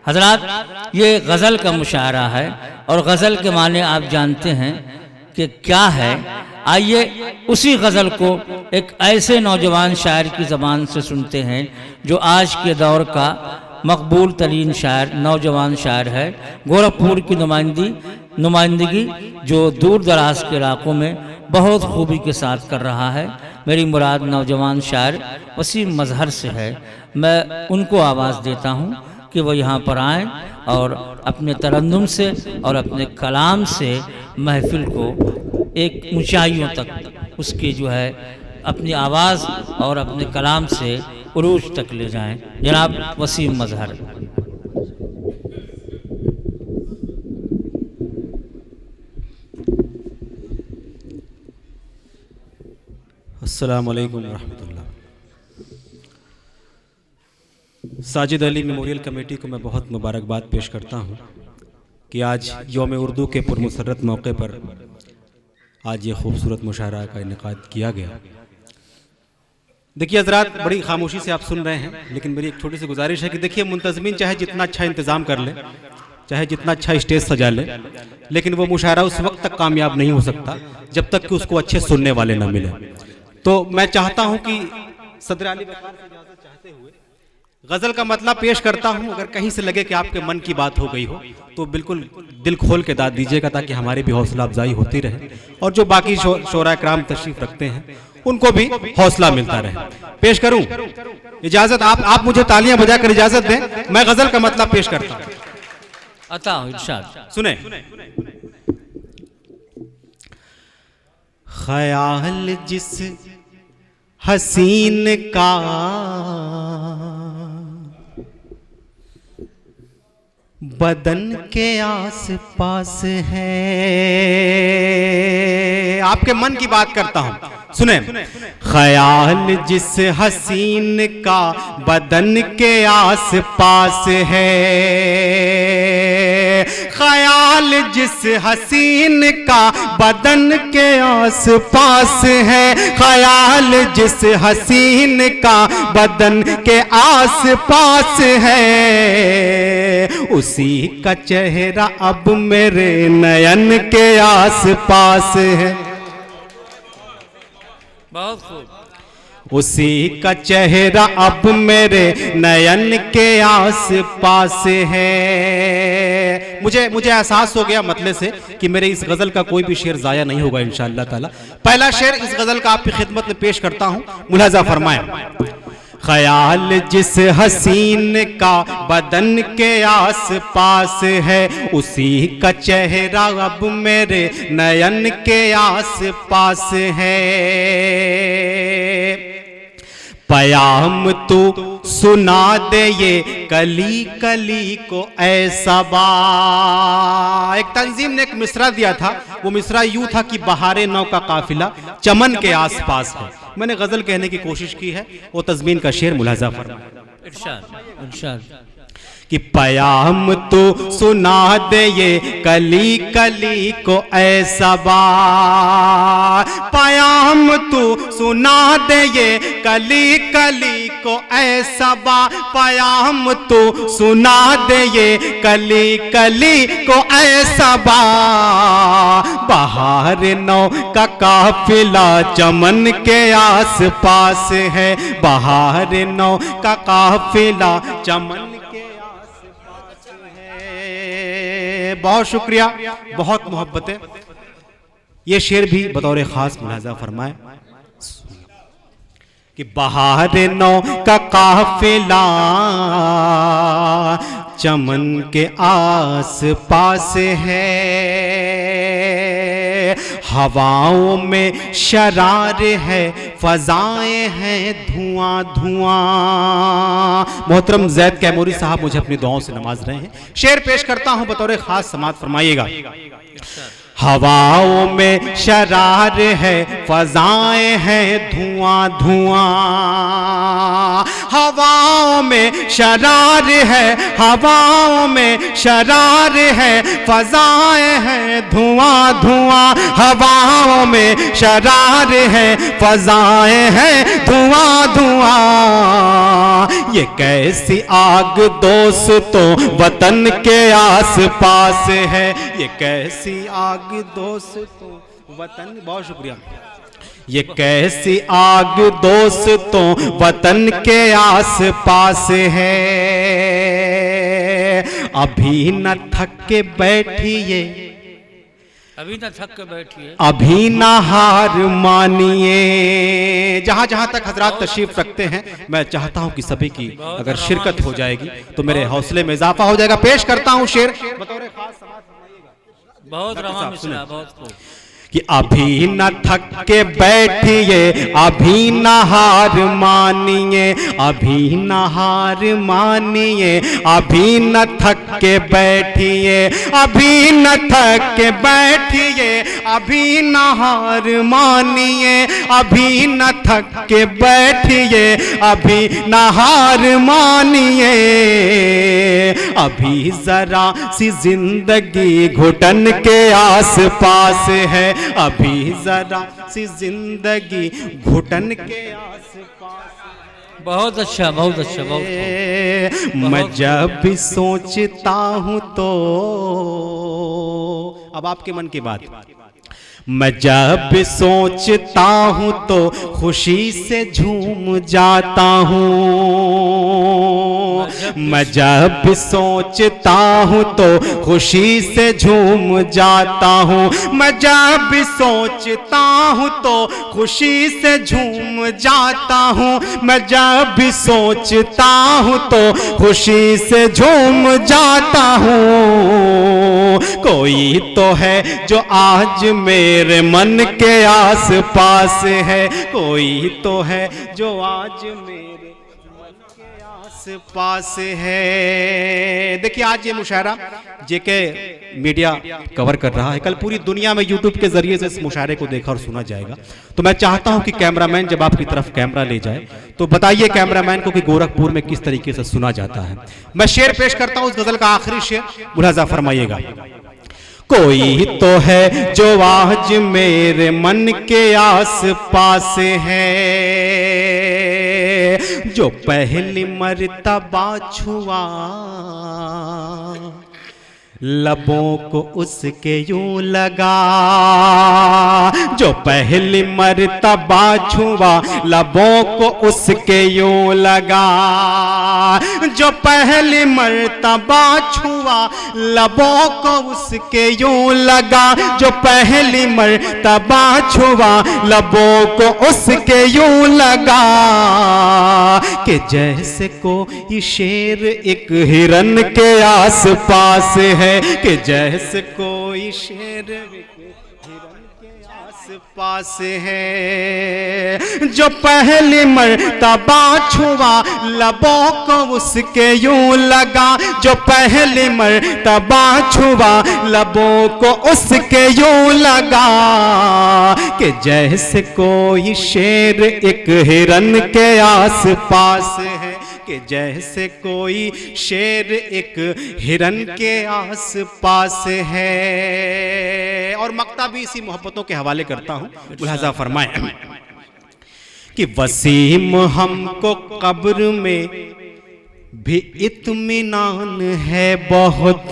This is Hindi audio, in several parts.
हजरात, ये गज़ल का मुशायरा है और गज़ल के माने आप जानते हैं कि क्या है। आइए उसी गज़ल को एक ऐसे नौजवान शायर की ज़बान से सुनते हैं जो आज के दौर का मकबूल तरीन शायर, नौजवान शायर है। गोरखपुर की नुमाइंदगी जो दूर दराज के इलाकों में बहुत खूबी के साथ कर रहा है। मेरी मुराद नौजवान शायर वसीम मजहर से है। मैं उनको आवाज़ देता हूँ कि वो यहाँ पर आएँ और अपने तरन्नुम से और अपने कलाम से महफिल को एक ऊंचाइयों तक उसकी जो है अपनी आवाज़ और अपने कलाम से उरूज तक ले जाएं। जनाब वसीम मजहर। अस्सलामु अलैकुम रहमतुल्लाह। साजिद अली मेमोरियल कमेटी को मैं बहुत मुबारकबाद पेश करता हूँ कि आज यौम उर्दू के पुरमसरत मौके पर आज ये खूबसूरत मुशायरा का इनेकाद किया गया। देखिए हज़रात, बड़ी खामोशी से आप सुन रहे हैं, लेकिन मेरी एक छोटी सी गुजारिश है कि देखिए मुंतज़मीन चाहे जितना अच्छा इंतज़ाम कर ले, चाहे जितना अच्छा स्टेज सजा ले, लेकिन वो मुशायरा उस वक्त तक कामयाब नहीं हो सकता जब तक कि उसको अच्छे सुनने वाले ना मिले। तो मैं चाहता हूँ कि सदर आली वक़ार से इजाज़त चाहते हुए गज़ल का मतलब पेश करता हूँ। अगर कहीं से लगे कि आपके मन की बात हो गई हो तो बिल्कुल दिल खोल के दाद दीजिएगा, ताकि हमारी भी हौसला अफजाई होती रहे और जो बाकी शोरा कराम तशरीफ रखते हैं उनको भी हौसला मिलता रहे। पेश करूं? इजाजत? आप मुझे तालियां बजाकर इजाजत दें, मैं गज़ल का मतलब पेश करता हूं। अता इरशाद सुने। ख्याल जिस हसीन का बदन के आस पास है, आपके मन की बात करता हूं, सुने। ख्याल जिस हसीन का बदन के आस पास है, ख्याल जिस हसीन का बदन के आस पास है, ख्याल जिस हसीन का बदन के आस पास है, उसी का चेहरा अब मेरे नयन के आस पास है। बहुत खूब। उसी का चेहरा अब मेरे नयन के आस पास है। मुझे एहसास हो गया मतले से कि मेरे इस गज़ल का कोई भी शेर ज़ाया नहीं होगा इंशाअल्लाह ताला। पहला शेर इस गज़ल का आपकी खिदमत में पेश करता हूँ, मुलाजा फरमाएं। ख्याल जिस हसीन का बदन के आस पास है, उसी का चेहरा अब मेरे नयन के आस पास है। पयाम तू सुना दे ये कली कली को ऐसा बा। एक तंजीम ने एक मिसरा दिया था, वो मिसरा यूं था कि बहारे नौ का काफिला चमन के आसपास है। मैंने गजल कहने की कोशिश की है, वो तज़मीन का शेर मुलाजा फरमाएं। इरशाद इरशाद कि पयाम तो सुना दे ये कली कली को ऐसा बा, पयाम तो सुना दे ये कली कली को ऐसा बा, पयाम तो सुना दे ये कली कली को ऐसा बा। बहार नौ का काफिला चमन के आस पास है, बहार नौ का काफिला चमन बहुत शुक्रिया, बहुत मोहब्बतें। ये शेर भी बतौर खास मुलाजा फरमाए कि बहार नौ का काफिला चमन के आस पास है, हवाओं में शरार है, फजाएं हैं धुआं धुआं। मोहतरम जैद कैमूरी साहब मुझे अपनी दुआओं से नवाज रहे हैं। शेर पेश करता हूं, बतौर खास समात फरमाइएगा। हवाओं में शरार है, फजाएं हैं धुआं धुआं, हवाओं में शरार है, हवाओं में शरार है, फजाएं हैं धुआं धुआं, हवाओं में शरार है, फजाएं हैं धुआं धुआं। ये कैसी आग दोस्तों वतन के आस पास है, ये कैसी आग दोस्तों वतन, बहुत शुक्रिया। ये कैसी आग दोस्तों वतन के आस पास है, अभी न थक के बैठिए, अभी न थक के बैठिए, अभी ना हार मानिए। जहां जहां तक हजरात तशरीफ रखते हैं, मैं चाहता हूं कि सभी की अगर शिरकत हो जाएगी तो मेरे हौसले में इजाफा हो जाएगा। पेश करता हूं शेर बतौर खास समाअत फरमाइएगा। बहुत रमा मिसरा, बहुत खूब। कि अभी न थक के बैठिए, अभी न हार मानिए, अभी न हार मानिए, अभी न थक के बैठिए, अभी न थक के बैठिए, अभी न हार मानिए, अभी न थक के बैठिए, अभी न हार मानिए, अभी जरा सी जिंदगी घुटन के आस पास है, अभी जरा सी जिंदगी घुटन के आस पास। बहुत अच्छा, बहुत अच्छा, बहुत। मैं जब भी सोचता हूं तो, अब आपके मन की बात, मैं जब भी सोचता हूं तो खुशी से झूम जाता हूं, मैं जब भी सोचता हूं तो खुशी से झूम जाता हूं, मैं जब भी सोचता हूं तो खुशी से झूम जाता हूं, मैं जब भी सोचता हूं तो खुशी से झूम जाता हूं। कोई तो है जो आज मेरे मन के आस पास है, कोई तो है जो आज मेरे मन के आस पास है। देखिए आज ये मुशायरा जेके मीडिया कवर कर रहा है, कल पूरी दुनिया में यूट्यूब के जरिए से इस मुशायरे को देखा और सुना जाएगा। तो मैं चाहता हूं कि कैमरामैन जब आपकी तरफ कैमरा ले जाए तो बताइए कैमरामैन को कि गोरखपुर में किस तरीके से सुना जाता है। मैं शेर पेश करता हूं, उस गजल का आखिरी शेर, मुलाजा फरमाइएगा। कोई तो है जो आज मेरे मन के आस पास है, जो पहली मर्तबा छुआ लबों को उसके यूं लगा, जो पहली मर्तबा छुआ लबों को उसके यूं लगा, जो पहली मर्तबा छुआ लबों को उसके यूं लगा, जो पहली मर्तबा छुआ लबों को उसके यूं लगा, कि जैसे कोई शेर एक हिरन के आस पास है, कि जैसे कोई शेर हिरन के आस पास है, जो पहली मर्तबा छुआ लबों को उसके यूं लगा, जो पहली मर्तबा छुआ लबों को उसके यूं लगा, कि जैसे कोई शेर एक हिरन के आस पास है, कि जैसे कोई शेर एक हिरन के आस पास है। और मक्ता भी इसी मोहब्बतों के हवाले करता हूं, मुलाजा फरमाए कि वसीम हमको कब्र में भी इत्मीनान है बहुत,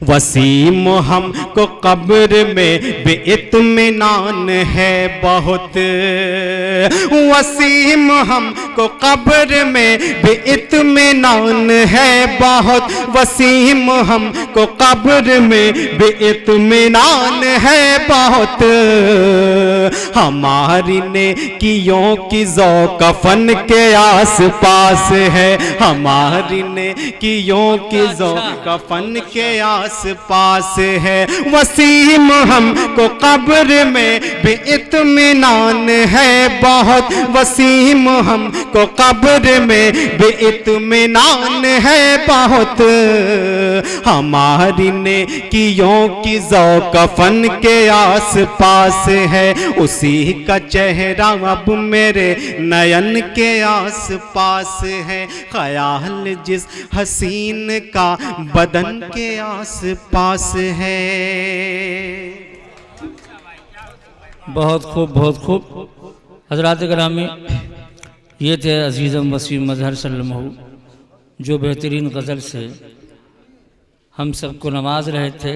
वसीम हमको कब्र में भी इत्मीनान है बहुत, वसीम हमको कब्र में भी इत्मीनान है बहुत, वसीम हमको कब्र में भी इत्मीनान है बहुत, हमारी नेकियों की ज़ौ कफन के आस पास है, हमारी नेकियों की ज़ौ कफन के आस पास है, वसीम हमको कब्र में भी इत्मीनान है बहुत, वसीम हमको कब्र में भी इत्मीनान है बहुत, हमारी नेकियों की ज़ौ कफन के आस पास है, उसी का चेहरा अब मेरे नयन के आस पास है, ख्याल जिस हसीन का बदन के आस पास है। बहुत खूब, बहुत खूब। हजरात गिरामी, ये थे अजीज़म वसीम मजहर सल्लमहु, जो बेहतरीन गज़ल से हम सबको नवाज रहे थे।